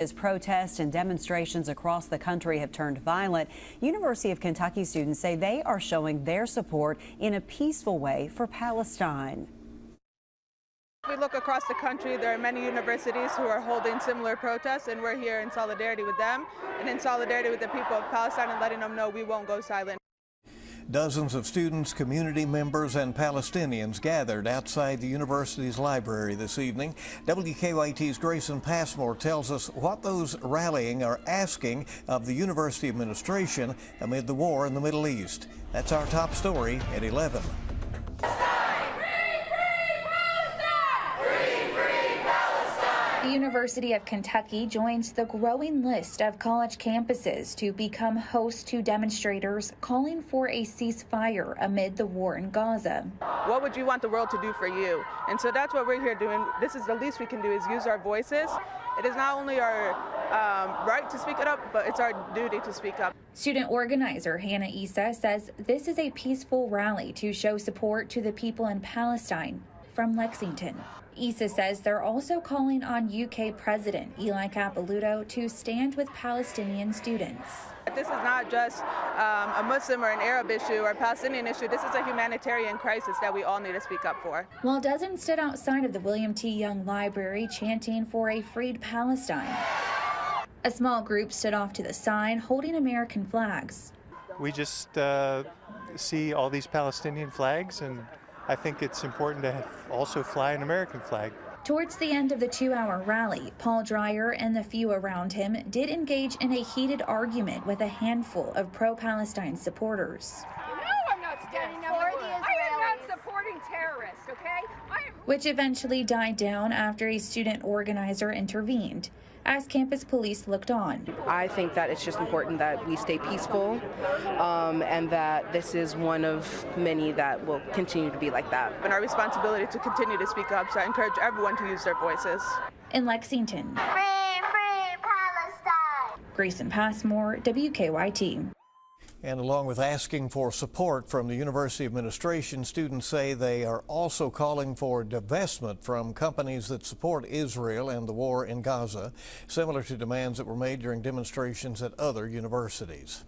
As protests and demonstrations across the country have turned violent, University of Kentucky students say they are showing their support in a peaceful way for Palestine. If we look across the country, there are many universities who are holding similar protests, and we're here in solidarity with them and in solidarity with the people of Palestine and letting them know we won't go silent. Dozens of students, community members, and Palestinians gathered outside the university's library this evening. WKYT's Grayson Passmore tells us what those rallying are asking of the university administration amid the war in the Middle East. That's our top story at 11. The University of Kentucky joins the growing list of college campuses to become host to demonstrators calling for a ceasefire amid the war in Gaza. What would you want the world to do for you? And so that's what we're here doing. This is the least we can do, is use our voices. It is not only our right to speak it up, but it's our duty to speak up. Student organizer Hannah Issa says this is a peaceful rally to show support to the people in Palestine from Lexington. Issa says they're also calling on UK President Eli Capelluto to stand with Palestinian students. This is not just a Muslim or an Arab issue or a Palestinian issue. This is a humanitarian crisis that we all need to speak up for. While dozens stood outside of the William T. Young Library chanting for a freed Palestine, a small group stood off to the side holding American flags. We just see all these Palestinian flags, and I think it's important to also fly an American flag. Towards the end of the 2-hour rally, Paul Dreyer and the few around him did engage in a heated argument with a handful of pro-Palestine supporters. No, I'm not standing up for the Israelis. I am not supporting terrorists, okay? Which eventually died down after a student organizer intervened as campus police looked on. I think that it's just important that we stay peaceful and that this is one of many that will continue to be like that. And our responsibility to continue to speak up, so I encourage everyone to use their voices. In Lexington, Free Palestine! Grayson Passmore, WKYT. And along with asking for support from the university administration, students say they are also calling for divestment from companies that support Israel and the war in Gaza, similar to demands that were made during demonstrations at other universities.